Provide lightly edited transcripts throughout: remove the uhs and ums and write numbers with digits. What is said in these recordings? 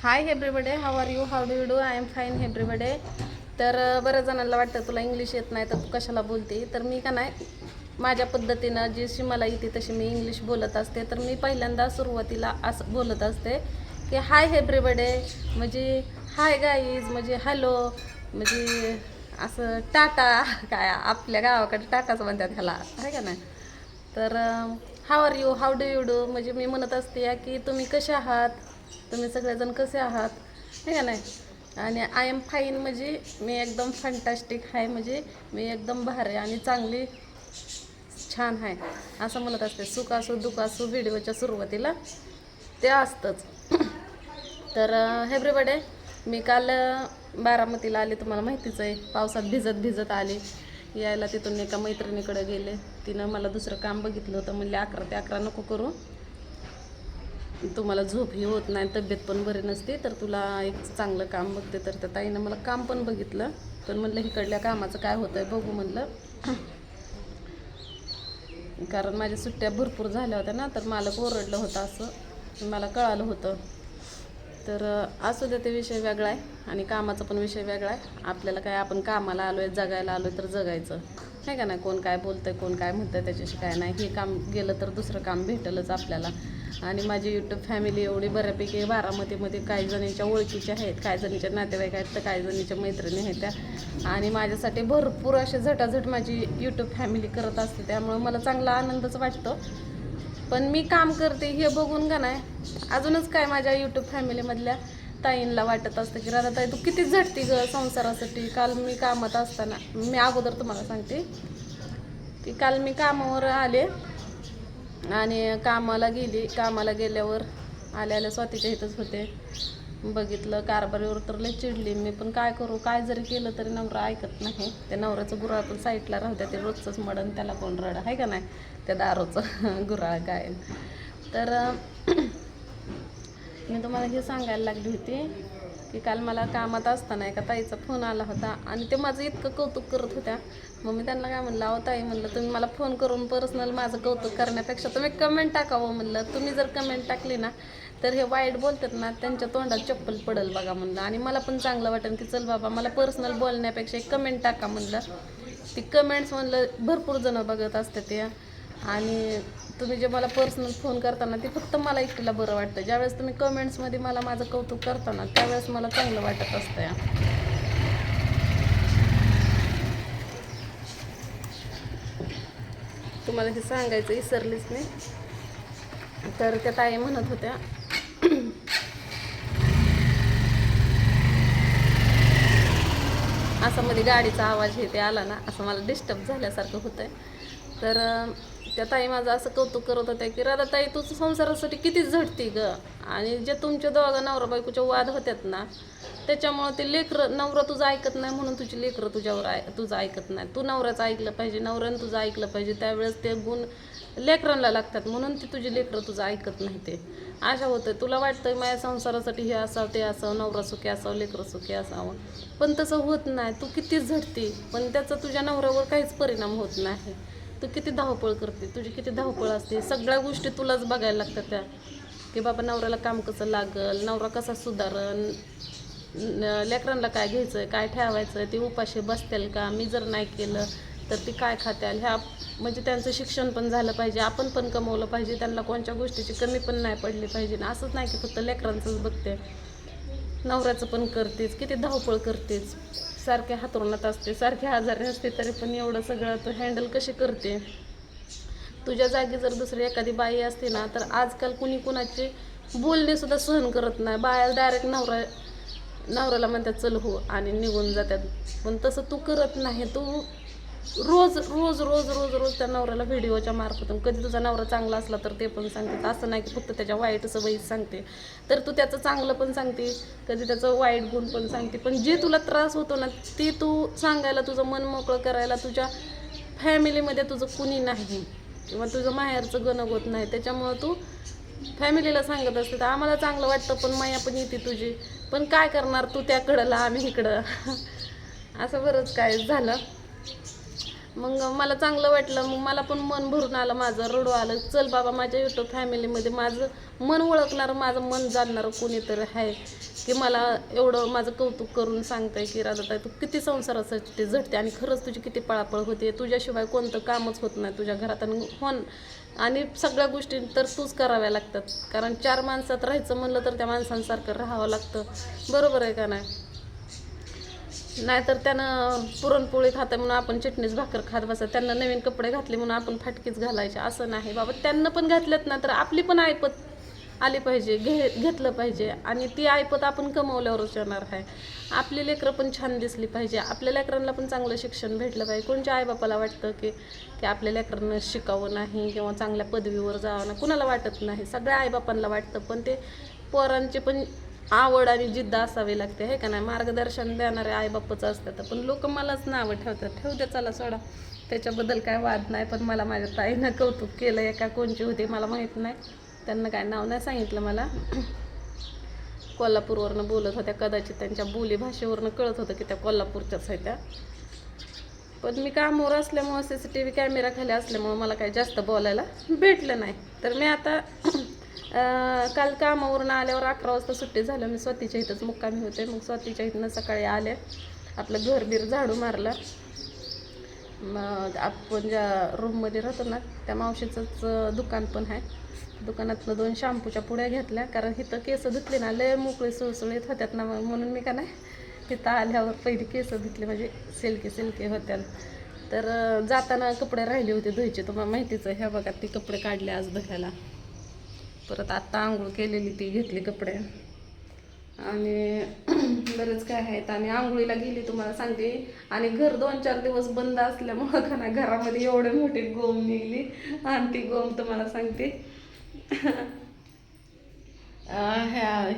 High एव्हरीबडे, how are you, how do you do? I am fine एव्हरीबडे. तर बऱ्याच जणांना वाटतं तुला इंग्लिश येत नाही तर तू कशाला बोलते. तर मी का नाही, माझ्या पद्धतीनं जशी मला येते तशी मी इंग्लिश बोलत असते. तर मी पहिल्यांदा सुरुवातीला असं बोलत असते की हाय एव्हरीबडे, म्हणजे हाय गाईज, म्हणजे हॅलो, म्हणजे असं टाटा. काय आपल्या गावाकडे टाटाच म्हणतात ह्याला, आहे का नाही. तर how are you, how do you do, म्हणजे मी म्हणत असते की तुम्ही कसे आहात, तुम्ही सगळेजण कसे आहात, हे का नाही. आणि आय एम फाईन म्हणजे मी एकदम फंटॅस्टिक आहे, म्हणजे मी एकदम भारी आणि चांगली छान आहे असं म्हणत असते. सुख असो दुःख असो व्हिडिओच्या सुरुवातीला ते असतंच. तर एव्हरीबडे, मी काल बारामतीला आले, तुम्हाला माहितीच आहे. पावसात भिजत भिजत आले. यायला तिथून एका मैत्रिणीकडे गेले. तिनं मला दुसरं काम बघितलं होतं. म्हणले 11 ते 11 नको करू, तुम्हाला झोपही होत नाही, तब्येत पण बरी नसते, तर तुला एक चांगलं काम बघते. तर त्या ताईनं मला काम पण बघितलं. पण म्हणलं इकडल्या कामाचं काय होतं आहे बघू म्हणलं. कारण माझ्या सुट्ट्या भरपूर झाल्या होत्या ना, तर मालक ओरडलं होतं असं मला कळालं होतं. तर असू दे, ते विषय वेगळा आहे आणि कामाचा पण विषय वेगळा आहे. आपल्याला काय, आपण कामाला आलो आहे, जगायला आलो आहे तर जगायचं, नाही का नाही. कोण काय बोलतं आहे, कोण काय म्हणतं आहे त्याच्याशी काय नाही. हे काम गेलं तर दुसरं काम भेटेलच आपल्याला. आणि माझी यूट्यूब फॅमिली एवढी बऱ्यापैकी बारामतीमध्ये काही जणींच्या ओळखीच्या आहेत, काही जणींच्या नातेवाईक आहेत, तर काही जणींच्या मैत्रिणी आहेत त्या. आणि माझ्यासाठी भरपूर असे झटाझट माझी यूट्यूब फॅमिली करत असते, त्यामुळं मला चांगला आनंदच वाटतो. पण मी काम करते हे बघून का नाही, अजूनच काय माझ्या यूट्यूब फॅमिलीमधल्या ताईंला वाटत असतं की राधा ताई तू किती झटती ग संसारासाठी. काल मी कामात असताना, मी अगोदर तुम्हाला सांगते की काल मी कामावर आले आणि कामाला गेल्यावर आल्या स्वातीच्या इथंच होते. बघितलं कारभारीवर तर लय चिडली मी. पण काय करू, काय जरी केलं तरी नवरा ऐकत नाही. त्या नवऱ्याचं गुराळ पण साईडला राहू द्या, ते रोजचंच मडण, त्याला कोण रड आहे का नाही, त्या दारूचं गुराळ काय. तर मी तुम्हाला हे सांगायला लागली होती की काल मला कामात असताना एका ताईचा फोन आला होता आणि ते माझं इतकं कौतुक करत होत्या. मग मी त्यांना काय म्हणलं, अहो ताई म्हणलं, तुम्ही मला फोन करून पर्सनल माझं कौतुक करण्यापेक्षा तुम्ही कमेंट टाकावं म्हणलं. तुम्ही जर कमेंट टाकली ना तर हे वाईट बोलतात ना, त्यांच्या तोंडात चप्पल पडेल बघा म्हणलं. आणि मला पण चांगलं वाटेल की चल बाबा, मला पर्सनल बोलण्यापेक्षा एक कमेंट टाका म्हणलं. ती कमेंट्स म्हणलं भरपूर जणं बघत असतात ते. आणि तुम्ही जे मला पर्सनल फोन करताना ते फक्त मला एकटीला बरं वाटतं. ज्यावेळेस तुम्ही कमेंट्समध्ये मला माझं कौतुक करताना त्यावेळेस मला चांगलं वाटत असतं या. तुम्हाला हे सांगायचं विसरलीच नाही. तर त्या ताई म्हणत होत्या असं मध्ये गाडीचा आवाज हे ते आला ना, असं मला डिस्टर्ब झाल्यासारखं होतं आहे. तर त्या ताई माझं असं कौतुक करत होत्या की राधा ताई तू संसारासाठी किती झटती ग. आणि जे तुमच्या दोघा नवरा बायकोचे वाद होतात ना, त्याच्यामुळं ते लेकरं, नवरा तुझं ऐकत नाही म्हणून तुझी लेकरं तुझं ऐकत नाही. तू नवऱ्याचं ऐकलं पाहिजे, नवऱ्यानं तुझं ऐकलं पाहिजे, त्यावेळेस ते गुण लेकरांना लागतात, म्हणून ती तुझी लेकरं तुझं ऐकत नाही. ते अशा होतं. तुला वाटतं माझ्या संसारासाठी हे असावं ते असावं, नवरा सुखी असावं, लेकरं सुखी असावं, पण तसं होत नाही. तू किती झटते पण त्याचा तुझ्या नवऱ्यावर काहीच परिणाम होत नाही. तू किती धावपळ करते, तुझी किती धावपळ असते, सगळ्या गोष्टी तुलाच बघायला लागतात त्या. की बाबा नवऱ्याला काम कसं लागल, नवरा कसा सुधारण, लेकरांना काय घ्यायचं, काय ठेवायचं, ते उपाशी बसतील का, मी जर नाही केलं तर ती काय खात्याल, ह्या म्हणजे त्यांचं शिक्षण पण झालं पाहिजे, आपण पण कमवलं पाहिजे, त्यांना कोणत्या गोष्टीची कमी पण नाही पडली पाहिजे. असंच नाही की फक्त लेकरांचंच बघते, नवऱ्याचं पण करतेच, किती धावपळ करतेच, सारखे हातरुणात असते, सारखे आजारी असते, तरी पण एवढं सगळं तू हँडल कशी करते. तुझ्या जागी जर दुसरी एखादी बाई असते ना, तर आजकाल कुणी कुणाचे बोलणे सुद्धा सहन करत नाही. बाया डायरेक्ट नवऱ्याला म्हणतात चल हो आणि निघून जातात. पण तसं तू करत नाही. तू रोज रोज रोज रोज रोज त्या नवऱ्याला व्हिडिओच्या मार्फतून, कधी तुझा नवरा चांगला असला तर ते पण सांगते, असं नाही की फक्त त्याच्या वाईट सवयीच सांगते, तर तू त्याचं चांगलं पण सांगते, कधी त्याचं वाईट गुण पण सांगते. पण जे तुला त्रास होतो ना ते तू सांगायला, तुझं मन मोकळं करायला तुझ्या फॅमिलीमध्ये तुझं कुणी नाही, किंवा तुझं माहेरचं गणगोत नाही. त्याच्यामुळं तू फॅमिलीला सांगत असते. तर आम्हाला चांगलं वाटतं, पण माया पण येते तुझी, पण काय करणार, तू त्याकडंला आम्ही इकडं. असं बरंच काय झालं. मग मला चांगलं वाटलं, मग मला पण मन भरून आलं, माझं रडू आलं. चल बाबा, माझ्या यूट्यूब फॅमिलीमध्ये माझं मन ओळखणारं, माझं मन जाणणारं कोणीतरी आहे की मला एवढं माझं कौतुक करून सांगताय की राधाताई तू किती संसारासाठी झटते आणि खरंच तुझी किती पळापळ होते, तुझ्याशिवाय कोणतं कामच होत नाही तुझ्या घरात. आणि सगळ्या गोष्टी तर तूच कराव्या लागतात, कारण 4 माणसात राहायचं म्हणलं तर त्या माणसांसारखं राहावं लागतं. बरोबर आहे का नाही? नाहीतर त्यानं पुरणपोळी खातं म्हणून आपण चटणीच भाकर खात बसा, त्यांना नवीन कपडे घातले म्हणून आपण फाटकीच घालायचे, असं नाही बाबा. त्यांना पण घातलेत ना तर आपली पण ऐपत आली पाहिजे, घेतलं पाहिजे. आणि ती ऐपत आपण कमवल्यावरच येणार आहे. आपली लेकरं पण छान दिसली पाहिजे, आपल्या लेकरांना पण चांगलं शिक्षण भेटलं पाहिजे. कोणत्या आईबापाला वाटतं की की आपल्या लेकरांना शिकावं नाही किंवा चांगल्या पदवीवर जावं नाही, कुणाला वाटत नाही. सगळ्या आईबापांना वाटतं, पण ते पोरांचे पण आवड आणि जिद्द असावी लागते, हे का नाही? मार्गदर्शन देणारे आईबापच असतात. पण लोक मलाच नावं ठेवते, चला सोडा, त्याच्याबद्दल काय वाद नाही. पण मला माझ्या ताईनं कौतुक केलं, एका कोणची होती मला माहीत नाही, त्यांना काय नाव नाही सांगितलं मला. कोल्हापूरवरनं बोलत होत्या, कदाचित त्यांच्या बोलीभाषेवरनं कळत होतं की त्या कोल्हापूरच्याच आहेत त्या. पण मी कामावर असल्यामुळं CCTV कॅमेरा खाली असल्यामुळं मला काही जास्त बोलायला भेटलं नाही. तर मी आता काल कामावरून आल्यावर 11 वाजता सुट्टी झालं, मी स्वातीच्या इथंच मुक्कामी होते. मग स्वातीच्या इथनं सकाळी आले, आपलं घरबीर झाडू मारला. मग आपण ज्या रूममध्ये राहतो ना त्या मावशीचंच दुकान पण आहे, दुकानातनं 2 शॅम्पूच्या पुड्या घेतल्या, कारण इथं केस धुतली ना लय मोकळी सुळसुळीत होत्यात ना, म्हणून मी का नाही तिथं आल्यावर पहिली केस धुतली, म्हणजे सिल्की होत्या. तर जाताना कपडे राहिले होते धुयचे, तुम्हाला माहितीच आहे. ह्या बघा ती कपडे काढले आज धुवायला. परत आत्ता आंघोळ केलेली ती घेतली कपडे, आणि बरेच काय आहेत. आणि आंघोळीला गेली तुम्हाला सांगते, आणि घर 2-4 दिवस बंद असल्यामुळं का नाही घरामध्ये एवढे मोठी गोम निघली. आणि ती गोम तुम्हाला सांगते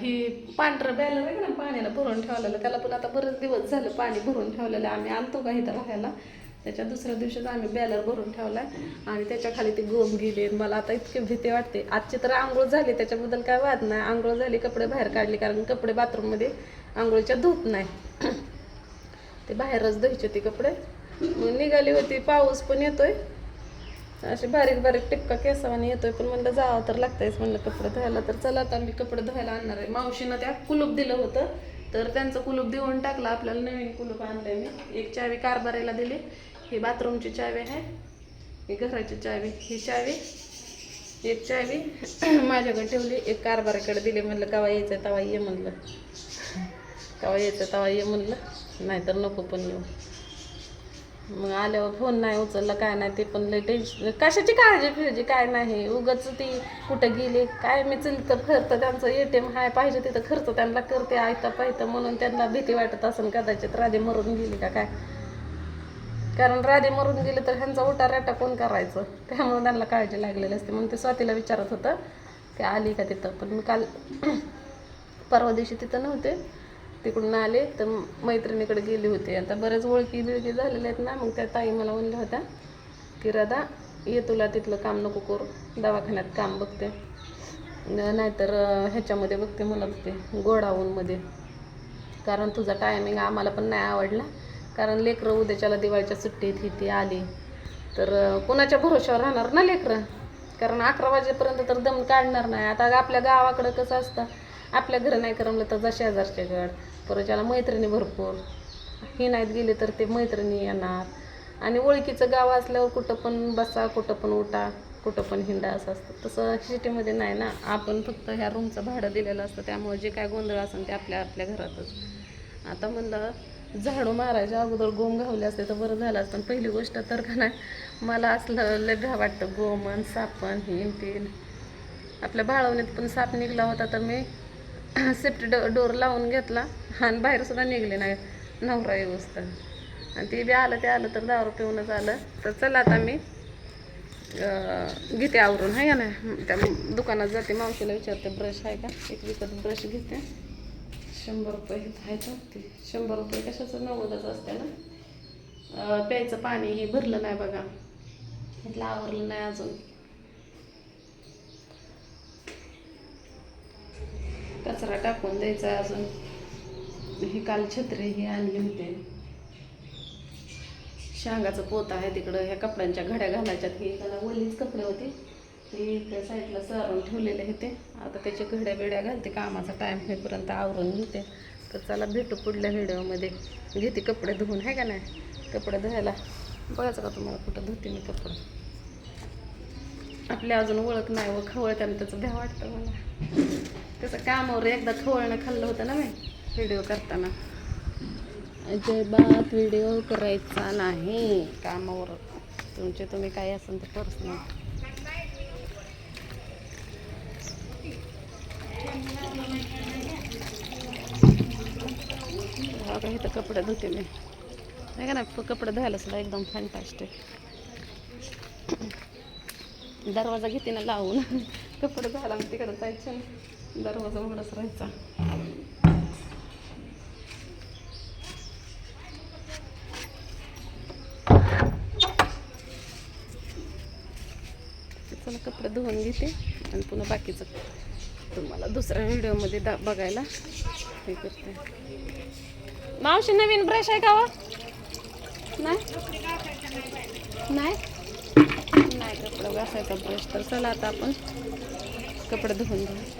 ही पांढरं बॅलर आहे ना पाण्याला भरून ठेवलेलं, त्याला पण आता बरेच दिवस झालं पाणी भरून ठेवलेलं. आम्ही आणतो का इथं राहायला, त्याच्या दुसऱ्या दिवशीच आम्ही बॅलर भरून ठेवलाय, आणि त्याच्या खाली ती गोम गेली. मला आता इतकी भीती वाटते. आजची तर आंघोळ झाली, त्याच्याबद्दल काय वाद नाही. आंघोळ झाली, कपडे बाहेर काढले, कारण कपडे बाथरूममध्ये आंघोळीच्या धुत नाही, ते बाहेरच धुवायचे ते कपडे. मग निघाली होती, पाऊस पण येतोय, असे बारीक बारीक टिपका केसावाने येतोय, पण म्हणलं जावं तर लागतंयच म्हणलं कपडे धुवायला. तर चला आता मी कपडे धुवायला आणणार आहे. मावशीनं त्या कुलूप दिलं होतं, तर त्यांचं कुलूप देऊन टाकलं, आपल्याला नवीन कुलूप आणलंय मी. एक चावी कारभाराला दिली, ही बाथरूमची चावी आहे, ही घराची चावी, ही चावी, एक चावी माझ्याकडे ठेवली, एक कारभाराकडे दिली. म्हणलं कवा यायचं तवा ये म्हणलं, कवा यायचं तवा ये म्हणलं, नाहीतर नको पण येऊ. मग आल्यावर फोन नाही उचलला, काय नाही. ते पण लय टेन्शन, कशाची काळजी फिरजी काय नाही, उगाच ती कुठं गेली काय. मी चलतं फिरतं, त्यांचं ATM हाय, पाहिजे तिथं खर्च त्यांना करते आयता पाहितं, म्हणून त्यांना भीती वाटत असेल कदाचित राधे मरून गेली का काय. कारण राधे मरून गेले तर ह्यांचा उठा रेटा कोण करायचं, त्यामुळे त्यांना काळजी लागलेली असते. म्हणून ते स्वातीला विचारत होतं की आली का तिथं. पण मी काल परवा दिवशी तिथं नव्हते, तिकडून आले तर मैत्रिणीकडे गेली होती. आता बऱ्याच ओळखी बिळखी झालेल्या आहेत ना, मग त्या ताई मला म्हणल्या होत्या की राधा ये, तुला तिथलं काम नको करू, दवाखान्यात काम बघते, नाहीतर ह्याच्यामध्ये बघते, मला बघते गोडाऊनमध्ये, कारण तुझा टायमिंग आम्हाला पण नाही आवडला. कारण लेकरं उद्याच्याला दिवाळीच्या सुट्टीत ही ती आली तर कोणाच्या भरोश्यावर राहणार ना लेकरं, कारण 11 वाजेपर्यंत तर दम काढणार नाही. आता आपल्या गावाकडं कसं असतं, आपल्या घरं नाही करमलं तर जा शेजारच्या गड, परत ज्याला मैत्रिणी भरपूर, ही नाहीत गेली तर ते मैत्रिणी येणार, आणि ओळखीचं गाव असल्यावर कुठं पण बसा, कुठं पण उठा, कुठं पण हिंडा, असं असतं. तसं सिटीमध्ये नाही ना, आपण फक्त ह्या रूमचं भाडं दिलेलं असतं, त्यामुळे जे काय गोंधळ असेल ते आपल्या आपल्या घरातच. आता म्हणलं झाडू मारायच्या अगोदर गोम घावले असते तर बरं झालं असतं. पहिली गोष्ट तर का नाही मला असलं लय भ्या वाटतं, गोमन सापण हे तीन. आपल्या भाळवणीत पण साप निघला होता, तर मी सेफ्टी डोर लावून घेतला आणि बाहेरसुद्धा निघले नाही नवरा व्यवस्था. आणि ते बी आलं, ते आलं तर दारू पिऊनच आलं. तर चला आता मी घेते आवरून, आहे का नाही, त्या दुकानात जाते, मावशीला विचारते ब्रश आहे का, एक विकत ब्रश घेते, 100 रुपये आहे तर ते 100 रुपये कशाचं, 90च असते ना. प्यायचं पाणी हे भरलं नाही बघा, इथलं आवरलं नाही अजून. कचरा टाकून द्यायचा अजून. ही काल छत्री ही आणली होते, शेंगाचं पोत आहे तिकडं. ह्या कपड्यांच्या घड्या घालायच्यात. ही त्याला ओलीच कपडे होते ते त्या साईडला सारून ठेवलेले होते. आता त्याचे घड्या बिड्या घालते. कामाचा टाईम होईपर्यंत आवरून घेते. तर चला भेटू पुढल्या व्हिडिओमध्ये. घेते कपडे धुवून, आहे का नाही. कपडे धुवायला बघायचं का तुम्हाला कुठं धुते मी कपडे. आपल्या अजून ओळख नाही व खवळत्यानं त्याचं भ्या वाटतं मला. त्याचं कामावर एकदा खवळणं खाल्लं होतं ना मी व्हिडिओ करताना. अजिबात व्हिडिओ करायचा नाही कामावर. तुम्ही काय असेल तर पर्सनल. बघा इथं कपडे धुते मी, नाही का ना. कपडे धुवायला सुद्धा एकदम फॅन्टास्टिक. दरवाजा घेते ना लावून. कपडे धुवायला तिकडं जायचं, दरवाजा उघडच राहायचा. चला कपडे धुवून घेते आणि पुन्हा बाकीचं तुम्हाला दुसऱ्या व्हिडिओमध्ये बघायला हे करते. मावशी नवीन ब्रश आहे का? नाही नाही नाही कपडे घासायचा ब्रश. तर चला आता आपण कपडे धुवून घेऊ.